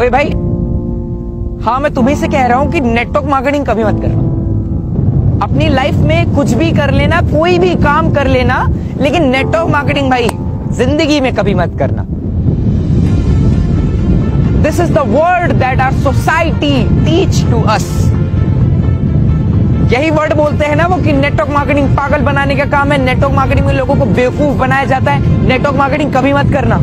ओए भाई, हाँ मैं तुम्ही से कह रहा हूं कि नेटवर्क मार्केटिंग कभी मत करना। अपनी लाइफ में कुछ भी कर लेना, कोई भी काम कर लेना, लेकिन नेटवर्क मार्केटिंग भाई जिंदगी में कभी मत करना। This is the word that our society teach to us. यही वर्ड बोलते हैं ना वो कि नेटवर्क मार्केटिंग पागल बनाने का काम है, नेटवर्क मार्केटिंग में लोगों को बेवकूफ बनाया जाता है। नेटवर्क मार्केटिंग कभी मत करना।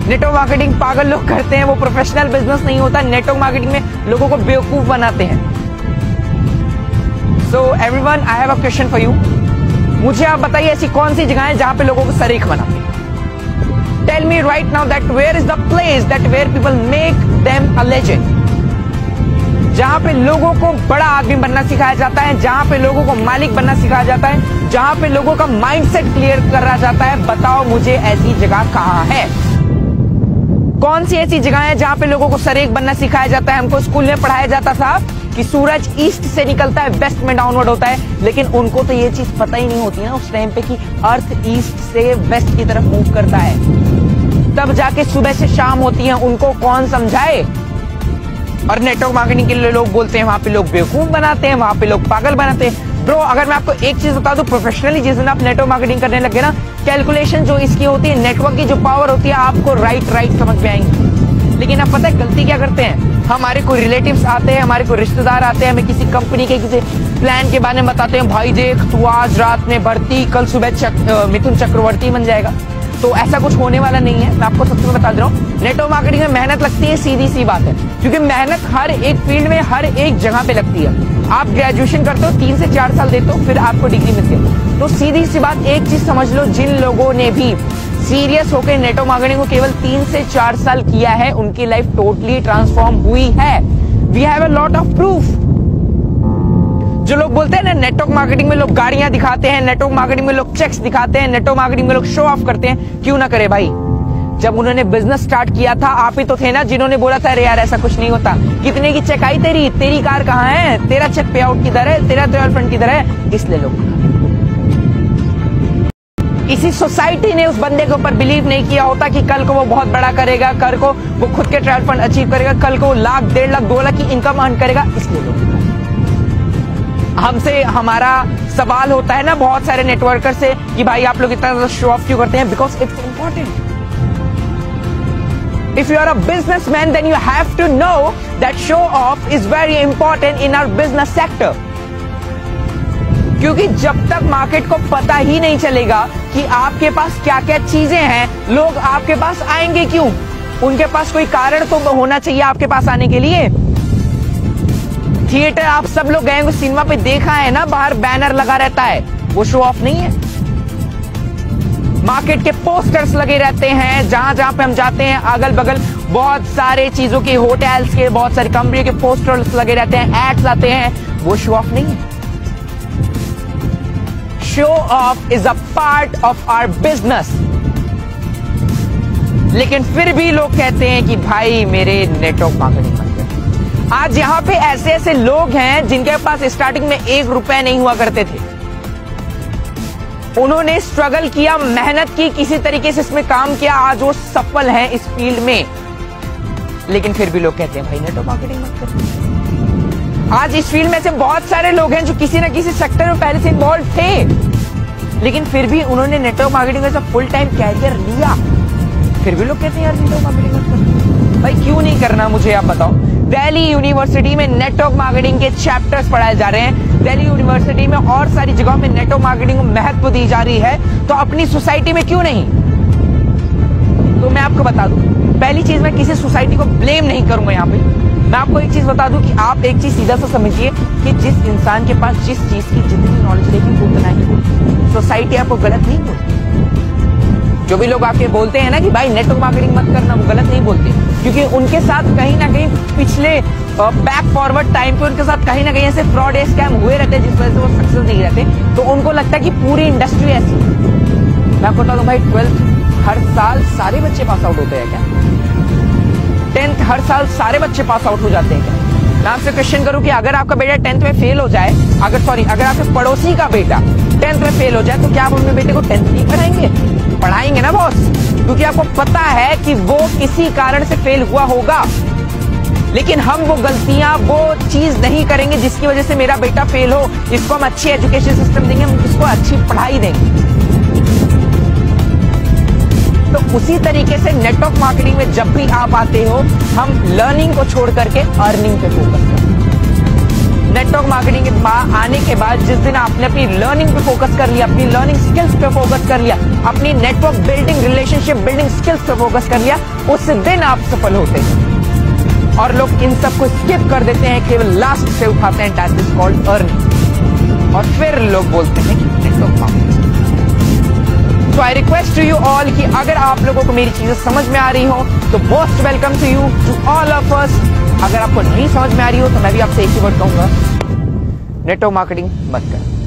नेटवर्क मार्केटिंग पागल लोग करते हैं, वो प्रोफेशनल बिजनेस नहीं होता। नेटवर्क मार्केटिंग में लोगों को बेवकूफ बनाते हैं। So everyone, I have a question for you. मुझे आप बताइए ऐसी कौन सी जगह है जहां पे लोगों को सरीख बनाते हैं। Tell me right now that where is the place that where people make them a legend. जहां पे लोगों को बड़ा आदमी बनना सिखाया जाता है, जहां पे लोगों को मालिक बनना सिखाया जाता है, जहां पे लोगों का माइंडसेट क्लियर करा जाता है। बताओ मुझे ऐसी जगह कहां है? कौन सी ऐसी जगह है जहां पे लोगों को सरेख बनना सिखाया जाता है? हमको स्कूल में पढ़ाया जाता था कि सूरज ईस्ट से निकलता है, वेस्ट में डाउनवर्ड होता है, लेकिन उनको तो ये चीज पता ही नहीं होती ना उस टाइम पे कि अर्थ ईस्ट से वेस्ट की तरफ मूव करता है। तब जाके सुबह से शाम होती है, उनको कौन समझाए? और नेटवर्क मार्केटिंग के लिए लोग बोलते हैं वहां पे लोग बेवकूफ बनाते हैं, वहां पे लोग पागल बनाते हैं। ब्रो, अगर मैं आपको एक चीज बता दूं, प्रोफेशनली जिस दिन आप नेटवर्क मार्केटिंग करने लगे ना, कैलकुलेशन जो इसकी होती है, नेटवर्क की जो पावर होती है, आपको राइट समझ में आएंगी। लेकिन आप पता है गलती क्या करते हैं? हमारे कोई रिलेटिव्स आते हैं, हमारे कोई रिश्तेदार आते हैं, हमें किसी कंपनी के किसी प्लान के बारे में बताते हैं, भाई देख तू आज रात में भर्ती, कल सुबह मिथुन चक्रवर्ती बन जाएगा। तो ऐसा कुछ होने वाला नहीं है। मैं आपको सबसे पहले बता दे रहा हूँ, नेटवर्क मार्केटिंग में मेहनत लगती है, सीधी सी बात है, क्योंकि मेहनत हर एक फील्ड में हर एक जगह पे लगती है। आप ग्रेजुएशन करते हो, 3 से 4 साल देते हो, फिर आपको डिग्री मिलती है। तो सीधी सी बात, एक चीज समझ लो, जिन लोगों ने भी सीरियस होकर नेटवर्क मार्केटिंग को केवल 3 से 4 साल किया है, उनकी लाइफ टोटली ट्रांसफॉर्म हुई है। We have a lot of proof. जो लोग बोलते हैं ना नेटवर्क मार्केटिंग में लोग गाड़ियां दिखाते हैं, नेटवर्क मार्केटिंग में लोग चेक्स दिखाते हैं, नेटवर्क मार्केटिंग में लोग शो ऑफ करते हैं, क्यों ना करे भाई? जब उन्होंने बिजनेस स्टार्ट किया था, आप ही तो थे ना जिन्होंने बोला था अरे यार ऐसा कुछ नहीं होता। कितने की चेक आई तेरी कार कहाँ है, तेरा चेक पे आउट किधर है, तेरा गर्लफ्रेंड किधर है? इसलिए लोग, इसी सोसाइटी ने उस बंदे के ऊपर बिलीव नहीं किया होता कि कल को वो बहुत बड़ा करेगा, कल को वो खुद के ट्रायल फंड अचीव करेगा, कल को वो लाख, 1.5 लाख, 2 लाख की इनकम अर्न करेगा। इसलिए लोग, हमसे हमारा सवाल होता है ना बहुत सारे नेटवर्कर से कि भाई आप लोग इतना ज्यादा शो ऑफ क्यों करते हैं? Because it's important. If you are a businessman, then you have to know that show off is very important in our business sector. क्योंकि जब तक मार्केट को पता ही नहीं चलेगा कि आपके पास क्या क्या चीजें हैं, लोग आपके पास आएंगे क्यों? उनके पास कोई कारण तो होना चाहिए आपके पास आने के लिए। थिएटर आप सब लोग गए, सिनेमा पे देखा है ना, बाहर बैनर लगा रहता है, वो शो ऑफ नहीं है। मार्केट के पोस्टर्स लगे रहते हैं, जहां जहां पे हम जाते हैं, अगल बगल बहुत सारे चीजों के, होटल्स के, बहुत सारी कंपनी के पोस्टर्स लगे रहते हैं, एड्स आते हैं, वो शो ऑफ नहीं है। Show off is a part of our business. लेकिन फिर भी लोग कहते हैं कि भाई मेरे नेटवर्क मार्केटिंग मत कर। आज यहां पे ऐसे ऐसे लोग हैं जिनके पास स्टार्टिंग में 1 रुपया नहीं हुआ करते थे। उन्होंने स्ट्रगल किया, मेहनत की, किसी तरीके से इसमें काम किया, आज वो सफल हैं इस फील्ड में। लेकिन फिर भी लोग कहते हैं भाई नेटवर्क मार्केटिंग मत कर। आज इस फील्ड में से बहुत सारे लोग हैं जो किसी ना किसी सेक्टर में पहले से इन्वॉल्व थे, लेकिन फिर भी उन्होंने नेटवर्क मार्केटिंग का फुल टाइम कैरियर लिया। फिर भी लोग कहते हैं यार नेटवर्क मार्केटिंग मत कर। भाई क्यों नहीं करना, मुझे आप बताओ। दिल्ली यूनिवर्सिटी में नेटवर्क मार्केटिंग के चैप्टर्स पढ़ाए जा रहे हैं, दिल्ली यूनिवर्सिटी में और सारी जगहों में नेटवर्क मार्केटिंग को महत्व दी जा रही है, तो अपनी सोसाइटी में क्यों नहीं? तो मैं आपको बता दूं, पहली चीज, मैं किसी सोसाइटी को ब्लेम नहीं करूंगा यहाँ पे। मैं आपको एक चीज बता दूं कि आप एक चीज सीधा सा समझिए कि जिस इंसान के पास जिस चीज की जितनी नॉलेज रहेगी उतना ही होगी। सोसाइटी आपको गलत नहीं बोलती। जो भी लोग आपके बोलते हैं ना कि भाई नेटवर्क मार्केटिंग मत करना, वो गलत नहीं बोलते, क्योंकि उनके साथ कहीं ना कहीं पिछले बैक फॉरवर्ड टाइम पे उनके साथ कहीं ना कहीं ऐसे फ्रॉड स्कैम हुए रहते हैं जिस वजह से वो सक्सेस नहीं रहते। तो उनको लगता है कि पूरी इंडस्ट्री ऐसी है। मैं आपको बता दूं भाई, 12th हर साल सारे बच्चे पास आउट होते हैं क्या? 10th हर साल सारे बच्चे पास आउट हो जाते हैं क्या? मैं आपसे क्वेश्चन करूं कि अगर आपका बेटा 10th में फेल हो जाए, अगर आपके पड़ोसी का बेटा 10th में फेल हो जाए, तो क्या आप अपने बेटे को 10th नहीं पढ़ाएंगे? पढ़ाएंगे ना बॉस, क्योंकि आपको पता है कि वो किसी कारण से फेल हुआ होगा, लेकिन हम वो गलतियां, वो चीज नहीं करेंगे जिसकी वजह से मेरा बेटा फेल हो। इसको हम अच्छी एजुकेशन सिस्टम देंगे, हम इसको अच्छी पढ़ाई देंगे। तो उसी तरीके से नेटवर्क मार्केटिंग में जब भी आप आते हो, हम लर्निंग को छोड़ करके अर्निंग पे फोकस करते हैं। नेटवर्क मार्केटिंग के आने के बाद जिस दिन आपने अपनी लर्निंग पे फोकस कर लिया, अपनी लर्निंग स्किल्स पे फोकस कर लिया, अपनी network building, relationship building skills पे फोकस कर लिया, उस दिन आप सफल होते हैं। और लोग इन सब को स्किप कर देते हैं, केवल लास्ट से उठाते हैं, दैट इज कॉल्ड अर्निंग, और फिर लोग बोलते हैं network marketing. So I request to you all कि अगर आप लोगों को मेरी चीजें समझ में आ रही हो तो most welcome to you, to all of us. अगर आपको नहीं समझ में आ रही हो तो मैं भी आपसे एक ही वर्ड कहूंगा, नेटवर्क मार्केटिंग मत कर।